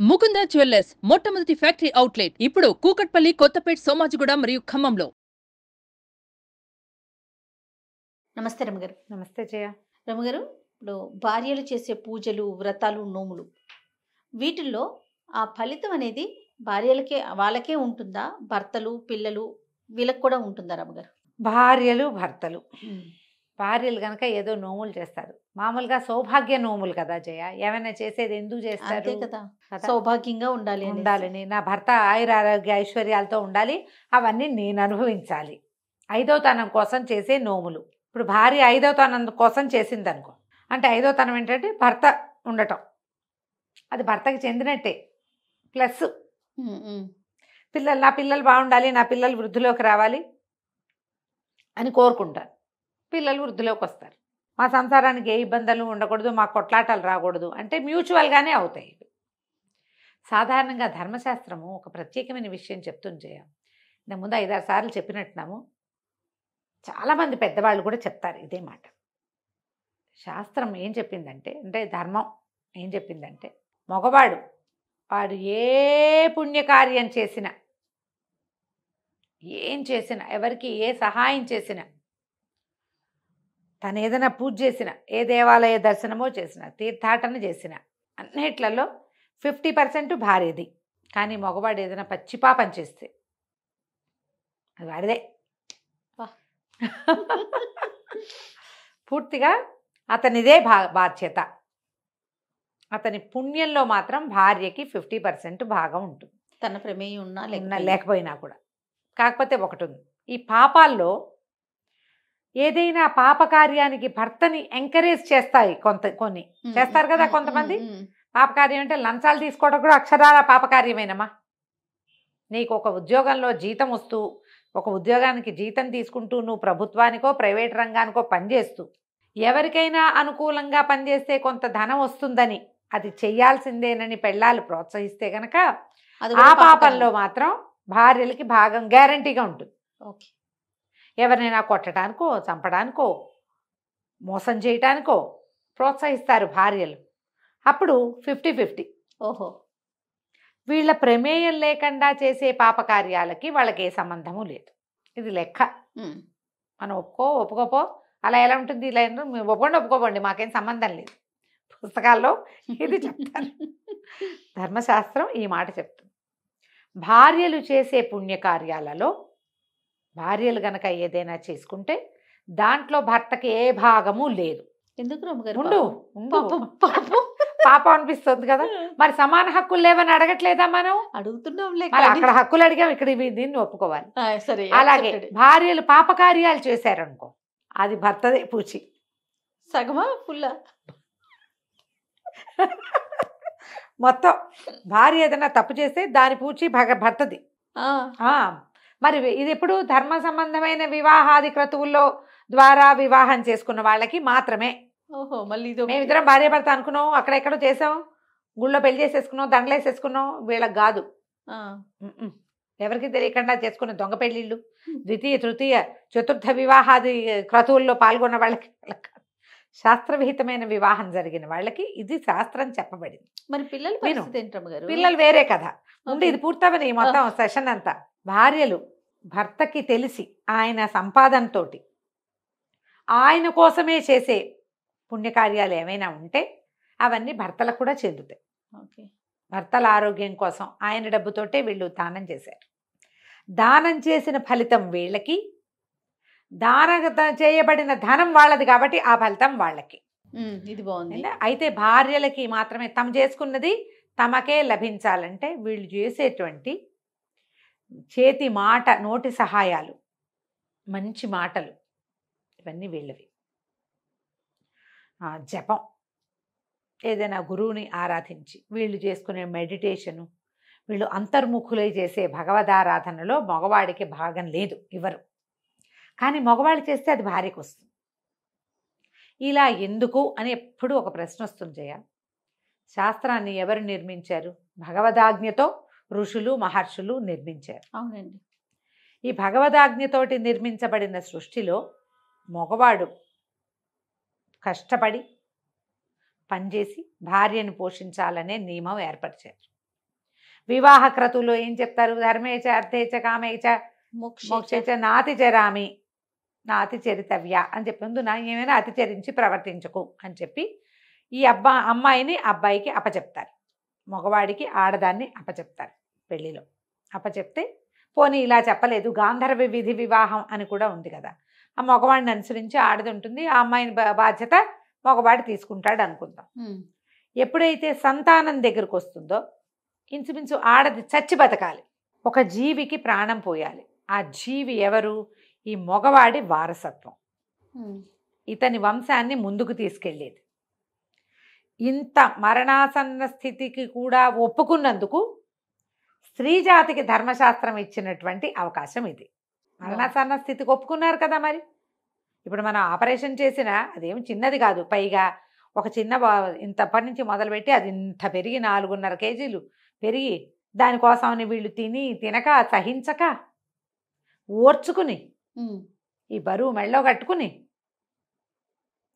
Mukunda jewellers మొట్టమొదటి factory outlet ఇప్పుడు కూకట్పల్లి, కొత్తపేట్, సోమాజిగూడ మరియు ఖమ్మంలో. నమస్తే రమగారు. నమస్తే జయ. రమగారు, ఇప్పుడు భార్యలు చేసే పూజలు, వ్రతాలు, నోములు వీటిల్లో ఆ ఫలితం అనేది భార్యలకే వాళ్ళకే ఉంటుందా, భర్తలు, పిల్లలు వీళ్ళకి కూడా ఉంటుందా రమగారు? భార్యలు భర్తలు, భార్యలు కనుక ఏదో నోములు చేస్తారు. మామూలుగా సౌభాగ్య నోములు కదా జయ. ఏమైనా చేసేది ఎందుకు అంతే చేస్తారు కదా, కదా? సౌభాగ్యంగా ఉండాలి ఉండాలని, నా భర్త ఆయురారోగ్య ఐశ్వర్యాలతో ఉండాలి, అవన్నీ నేను అనుభవించాలి. ఐదవతనం కోసం చేసే నోములు. ఇప్పుడు భార్య ఐదవతనం కోసం చేసింది అనుకో, అంటే ఐదవతనం ఏంటంటే భర్త ఉండటం, అది భర్తకి చెందినట్టే. ప్లస్ నా పిల్లలు బాగుండాలి, నా పిల్లలు వృద్ధిలోకి రావాలి అని కోరుకుంటారు. పిల్లలు వృద్ధిలోకి వస్తారు, మా సంసారానికి ఏ ఇబ్బందులు ఉండకూడదు, మా కొట్లాటలు రాకూడదు అంటే మ్యూచువల్గానే అవుతాయి. సాధారణంగా ధర్మశాస్త్రము ఒక ప్రత్యేకమైన విషయం చెప్తుంది జయ. ఇంత ముందు 5-6 సార్లు చెప్పినట్టున్నాము, చాలామంది పెద్దవాళ్ళు కూడా చెప్తారు ఇదే మాట. శాస్త్రం ఏం చెప్పిందంటే, అంటే ధర్మం ఏం చెప్పిందంటే, మగవాడు వాడు ఏ పుణ్యకార్యం చేసినా, ఏం చేసినా, ఎవరికి ఏ సహాయం చేసినా, తను ఏదైనా పూజ చేసిన, ఏ దేవాలయ దర్శనమో చేసిన, తీర్థాటన చేసిన, అన్నిట్లలో 50% భార్యది. కానీ మగవాడు ఏదైనా పచ్చిపాపం చేస్తే అది వాడిదే. పూర్తిగా అతనిదే బాధ్యత. అతని పుణ్యంలో మాత్రం భార్యకి 50% భాగం ఉంటుంది, తన ప్రమేయం ఉన్నా లేకపోయినా కూడా. కాకపోతే ఒకటి ఉంది, ఈ పాపాల్లో ఏదైనా పాపకార్యానికి భర్తని ఎంకరేజ్ చేస్తాయి. కొన్ని చేస్తారు కదా కొంతమంది. పాపకార్యం అంటే లంచాలు తీసుకోవడం కూడా అక్షరాల పాపకార్యమేనమ్మా. నీకు ఒక ఉద్యోగంలో జీతం వస్తూ, ఒక ఉద్యోగానికి జీతం తీసుకుంటూ, నువ్వు ప్రభుత్వానికో ప్రైవేట్ రంగానికో పనిచేస్తూ, ఎవరికైనా అనుకూలంగా పనిచేస్తే కొంత ధనం వస్తుందని, అది చెయ్యాల్సిందేనని పెళ్ళాలు ప్రోత్సహిస్తే కనుక ఆ పాపంలో మాత్రం భార్యలకి భాగం గ్యారంటీగా ఉంటుంది. ఓకే, ఎవరినైనా కొట్టడానికో, చంపడానికో, మోసం చేయటానికో ప్రోత్సహిస్తారు భార్యలు. అప్పుడు 50-50. ఓహో, వీళ్ళ ప్రమేయం లేకుండా చేసే పాపకార్యాలకి వాళ్ళకి ఏ సంబంధము లేదు. ఇది లెక్క. మనం ఒప్పుకోపో అలా ఎలా ఉంటుంది, ఇలా ఒప్పుకోండి, మాకేం సంబంధం లేదు. పుస్తకాల్లో ఇది చెప్తారు. ధర్మశాస్త్రం ఈ మాట చెప్తుంది. భార్యలు చేసే పుణ్యకార్యాలలో భార్యలు గనక ఏదైనా చేసుకుంటే దాంట్లో భర్తకి ఏ భాగము లేదు. ఎందుకు రమగారు? పాపం అనిపిస్తుంది కదా. మరి సమాన హక్కులు లేవని అడగట్లేదా మనం? అడుగుతున్నాం. అక్కడ హక్కులు అడిగాం, ఇక్కడ దీన్ని ఒప్పుకోవాలి. సరే, అలాగే భార్యలు పాపకార్యాలు చేశారనుకో, అది భర్తదే పూచి. సగమా ఫుల్లా? మొత్తం భార్య ఏదైనా తప్పు చేస్తే దాని పూచి భర్తది. మరి ఇది ఎప్పుడు ధర్మ సంబంధమైన వివాహాది క్రతువుల్లో ద్వారా వివాహం చేసుకున్న వాళ్ళకి మాత్రమే. ఓహో, మళ్ళీ మేమిద్దరం భార్య భర్త అనుకున్నాం, అక్కడెక్కడో చేసాం, గుళ్ళో పెళ్లి చేసేసుకున్నాం, దండలేసేసుకున్నాం, వీళ్ళకి కాదు. ఎవరికి తెలియకుండా చేసుకున్న దొంగ పెళ్లిళ్ళు, ద్వితీయ, తృతీయ, చతుర్థ వివాహాది క్రతువుల్లో పాల్గొన్న వాళ్ళకి, శాస్త్రవిహితమైన వివాహం జరిగిన వాళ్ళకి ఇది శాస్త్రం చెప్పబడింది. మరి పిల్లలు వేరే కథ ఉండి, ఇది పూర్తవని మొత్తం సెషన్ అంతా. భార్యలు భర్తకి తెలిసి ఆయన సంపాదనతో ఆయన కోసమే చేసే పుణ్యకార్యాలు ఏమైనా ఉంటే అవన్నీ భర్తలకు కూడా చెందుతాయి. భర్తల ఆరోగ్యం కోసం ఆయన డబ్బుతోటే వీళ్ళు దానం చేశారు. దానం చేసిన ఫలితం వీళ్ళకి, చేయబడిన ధనం వాళ్ళది కాబట్టి ఆ ఫలితం వాళ్ళకి. ఇది బాగుంది. అయితే భార్యలకి మాత్రమే తమ చేసుకున్నది తమకే లభించాలంటే వీళ్ళు చేసేటువంటి చేతి మాట, నోటి సహాయాలు, మంచి మాటలు, ఇవన్నీ వీళ్ళవి. జపం, ఏదైనా గురువుని ఆరాధించి వీళ్ళు చేసుకునే మెడిటేషను, వీళ్ళు అంతర్ముఖులై చేసే భగవదారాధనలో మగవాడికి భాగం లేదు, ఇవ్వరు. కానీ మగవాళ్ళు చేస్తే అది భార్యకు వస్తుంది. ఇలా ఎందుకు అని ఎప్పుడు ఒక ప్రశ్న వస్తుంది జయ. శాస్త్రాన్ని ఎవరు నిర్మించారు? భగవదాజ్ఞతో ఋషులు మహర్షులు నిర్మించారు. అవునండి. ఈ భగవదాజ్ఞతోటి నిర్మించబడిన సృష్టిలో మగవాడు కష్టపడి పనిచేసి భార్యను పోషించాలనే నియమం ఏర్పరిచారు. వివాహ క్రతువులో ఏం చెప్తారు? ధర్మేచ అర్థేచ కామేచ మోక్షేచ మోక్షేచ నాతి చరామి నాతి చరితవ్య అని చెప్పి నా ఏమైనా అతిచరించి ప్రవర్తించకు అని చెప్పి ఈ అమ్మాయిని అబ్బాయికి అప్పచెప్తారు. మగవాడికి ఆడదాన్ని అప్పచెప్తారు పెళ్లిలో. అప్పచెప్తే పోనీ ఇలా చెప్పలేదు, గాంధర్వ విధి వివాహం అని కూడా ఉంది కదా, ఆ మగవాడిని అనుసరించి ఆడది ఉంటుంది, ఆ అమ్మాయిని బాధ్యత మగవాడు తీసుకుంటాడు అనుకుందాం. ఎప్పుడైతే సంతానం దగ్గరకు వస్తుందో ఇంచుమించు ఆడది చచ్చి బతకాలి, ఒక జీవికి ప్రాణం పోయాలి. ఆ జీవి ఎవరు? ఈ మగవాడి వారసత్వం, ఇతని వంశాన్ని ముందుకు తీసుకెళ్ళేది. ఇంత మరణాసన్న స్థితికి కూడా ఒప్పుకున్నందుకు స్త్రీ జాతికి ధర్మశాస్త్రం ఇచ్చినటువంటి అవకాశం ఇది. మరణాసన్న స్థితికి ఒప్పుకున్నారు కదా. మరి ఇప్పుడు మనం ఆపరేషన్ చేసినా అదేమి చిన్నది కాదు, పైగా ఒక చిన్న ఇంతప్పటి నుంచి మొదలుపెట్టి అది ఇంత పెరిగి 4.5 కేజీలు పెరిగి దానికోసమని వీళ్ళు తినక సహించక ఓర్చుకుని ఈ బరువు మెళ్ళో కట్టుకుని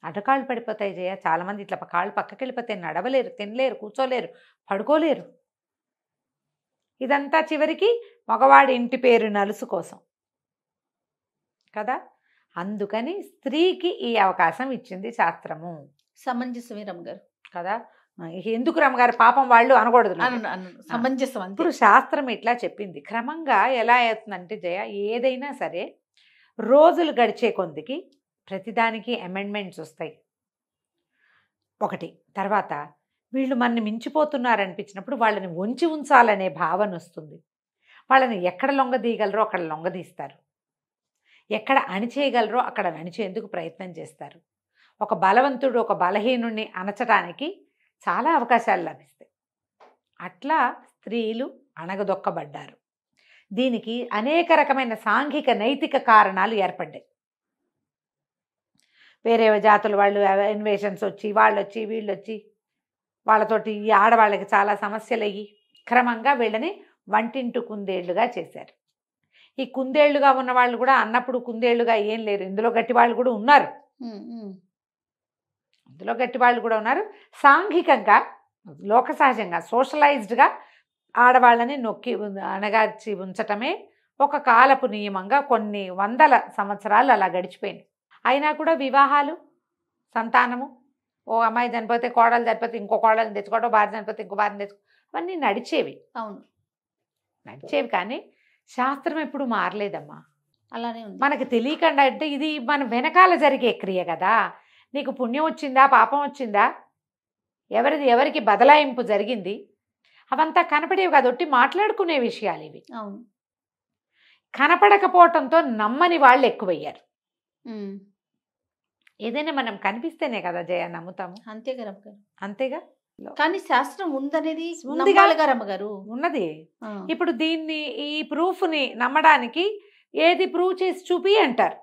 అటకాళ్ళు పడిపోతాయి జయ. చాలామంది ఇట్లా కాళ్ళు పక్కకి వెళ్ళిపోతాయి, నడవలేరు, తినలేరు, కూర్చోలేరు, పడుకోలేరు. ఇదంతా చివరికి మగవాడి ఇంటి పేరు నలుసు కోసం కదా. అందుకని స్త్రీకి ఈ అవకాశం ఇచ్చింది శాస్త్రము. సమంజసమే రమ్మగారు కదా. ఎందుకు రమ్మగారు పాపం వాళ్ళు అనకూడదు, సమంజసం. ఇప్పుడు శాస్త్రం ఇట్లా చెప్పింది. క్రమంగా ఎలా అవుతుందంటే జయ, ఏదైనా సరే రోజులు గడిచే కొద్దికి ప్రతిదానికి అమెండ్మెంట్స్ వస్తాయి. ఒకటి తర్వాత వీళ్ళు మనని మించిపోతున్నారనిపించినప్పుడు వాళ్ళని వంచి ఉంచాలనే భావన వస్తుంది. వాళ్ళని ఎక్కడ లొంగదీయగలరో అక్కడ లొంగదీస్తారు, ఎక్కడ అణిచేయగలరో అక్కడ అణిచేందుకు ప్రయత్నం చేస్తారు. ఒక బలవంతుడు ఒక బలహీనుణ్ణి అణచడానికి చాలా అవకాశాలు లభిస్తాయి. అట్లా స్త్రీలు అణగదొక్కబడ్డారు. దీనికి అనేక రకమైన సాంఘిక నైతిక కారణాలు ఏర్పడ్డాయి. వేరే జాతుల వాళ్ళు ఇన్వేషన్స్ వచ్చి వాళ్ళొచ్చి వీళ్ళొచ్చి వాళ్ళతోటి ఈ ఆడవాళ్ళకి చాలా సమస్యలు అయ్యి క్రమంగా వీళ్ళని వంటింటు కుందేళ్లుగా చేశారు. ఈ కుందేళ్లుగా ఉన్న వాళ్ళు కూడా అన్నప్పుడు కుందేళ్లుగా ఏం లేరు, ఇందులో గట్టి వాళ్ళు కూడా ఉన్నారు, ఇందులో గట్టి వాళ్ళు కూడా ఉన్నారు. సాంఘికంగా లోక సహజంగా సోషలైజ్డ్గా ఆడవాళ్ళని నొక్కి అణగార్చి ఉంచటమే ఒక కాలపు నియమంగా కొన్ని వందల సంవత్సరాలు అలా గడిచిపోయింది. అయినా కూడా వివాహాలు, సంతానము, ఓ అమ్మాయి చనిపోతే కోడలు చనిపోతే ఇంకో కోడలు తెచ్చుకోవడం, భార్య చనిపోతే ఇంకో భార్యను తెచ్చుకో, అవన్నీ నడిచేవి. అవును, నడిచేవి. కానీ శాస్త్రం ఎప్పుడు మారలేదమ్మా. అలానే ఉంది. మనకు తెలియకుండా అంటే ఇది మన వెనకాల జరిగే క్రియ కదా. నీకు పుణ్యం వచ్చిందా పాపం వచ్చిందా, ఎవరికి బదలాయింపు జరిగింది, అవంతా కనపడేవి కాదు, ఒట్టి మాట్లాడుకునే విషయాలు ఇవి. అవును, కనపడకపోవటంతో నమ్మని వాళ్ళు ఎక్కువయ్యారు. ఏదైనా మనం కనిపిస్తేనే కదా జయ నమ్ముతాము. అంతేగా రమ్మగారు. అంతేగా. కానీ శాస్త్రం ఉందనేది ఉందిగా రమ్మగారు, ఉన్నది. ఇప్పుడు దీన్ని ఈ ప్రూఫ్ని నమ్మడానికి ఏది ప్రూవ్ చేసి చూపి అంటారు.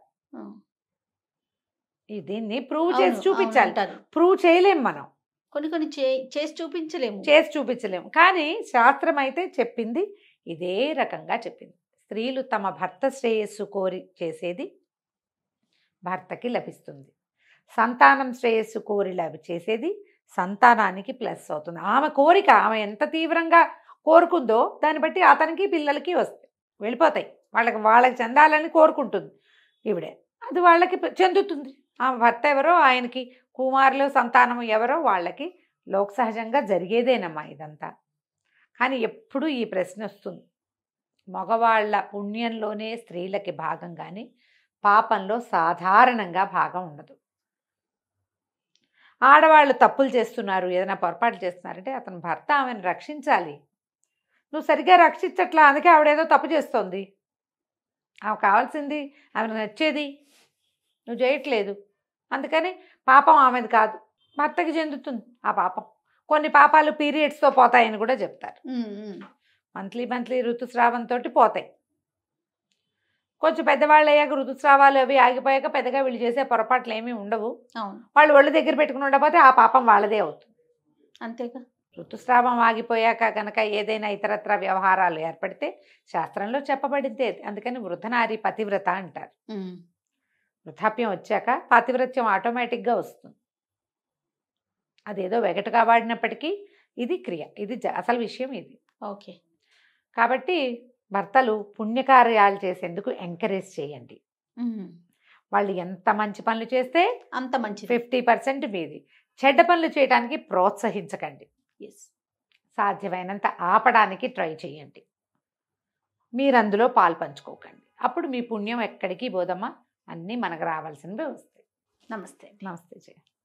దీన్ని ప్రూవ్ చేసి చూపించాలి, ప్రూవ్ చేయలేం మనం, కొన్ని చేసి చూపించలేము. కానీ శాస్త్రం అయితే చెప్పింది ఇదే రకంగా చెప్పింది. స్త్రీలు తమ భర్త శ్రేయస్సు కోరి చేసేది భర్తకి లభిస్తుంది, సంతానం శ్రేయస్సు కోరి చేసేది సంతానానికి ప్లస్ అవుతుంది. ఆమె కోరిక ఆమె ఎంత తీవ్రంగా కోరుకుందో దాన్ని బట్టి అతనికి పిల్లలకి వస్తాయి, వెళ్ళిపోతాయి. వాళ్ళకి చెందాలని కోరుకుంటుంది ఈవిడే, అది వాళ్ళకి చెందుతుంది. ఆమె భర్త ఎవరో ఆయనకి కుమారులు సంతానం ఎవరో వాళ్ళకి లోక సహజంగా జరిగేదేనమ్మా ఇదంతా. కానీ ఎప్పుడు ఈ ప్రశ్న వస్తుంది, మగవాళ్ళ పుణ్యంలోనే స్త్రీలకి భాగం కానీ పాపంలో సాధారణంగా భాగం ఉండదు. ఆడవాళ్ళు తప్పులు చేస్తున్నారు, ఏదైనా పొరపాటు చేస్తున్నారంటే అతని భర్త ఆమెను రక్షించాలి. నువ్వు సరిగ్గా రక్షించట్లా, అందుకే ఆవిడేదో తప్పు చేస్తోంది, ఆమె కావాల్సింది ఆమెను నచ్చేది నువ్వు చేయట్లేదు, అందుకని పాపం ఆమెది కాదు భర్తకి చెందుతుంది ఆ పాపం. కొన్ని పాపాలు పీరియడ్స్తో పోతాయని కూడా చెప్తారు. మంత్లీ ఋతుస్రావంతో పోతాయి. కొంచెం పెద్దవాళ్ళు అయ్యాక ఋతుస్రావాలు అవి ఆగిపోయాక పెద్దగా వీళ్ళు చేసే పొరపాట్లు ఏమీ ఉండవు. వాళ్ళు ఒళ్ళు దగ్గర పెట్టుకుని ఉండకపోతే ఆ పాపం వాళ్ళదే అవుతుంది. అంతేగా. ఋతుస్రావం ఆగిపోయాక కనుక ఏదైనా ఇతరత్ర వ్యవహారాలు ఏర్పడితే శాస్త్రంలో చెప్పబడిందే. అందుకని వృద్ధనారి పతివ్రత అంటారు. వృద్ధాప్యం వచ్చాక పాతివ్రత్యం ఆటోమేటిక్గా వస్తుంది. అదేదో వెగటుగా వాడినప్పటికీ ఇది క్రియ, ఇది అసలు విషయం ఇది. ఓకే. కాబట్టి భర్తలు పుణ్యకార్యాలు చేసేందుకు ఎంకరేజ్ చేయండి. వాళ్ళు ఎంత మంచి పనులు చేస్తే అంత మంచిది. 50% మీది. చెడ్డ పనులు చేయడానికి ప్రోత్సహించకండి. ఎస్. సాధ్యమైనంత ఆపడానికి ట్రై చేయండి. మీరు అందులో పాలు పంచుకోకండి. అప్పుడు మీ పుణ్యం ఎక్కడికి పోదమ్మా, అన్నీ మనకు రావాల్సినవి వస్తాయి. నమస్తే. నమస్తే జయ.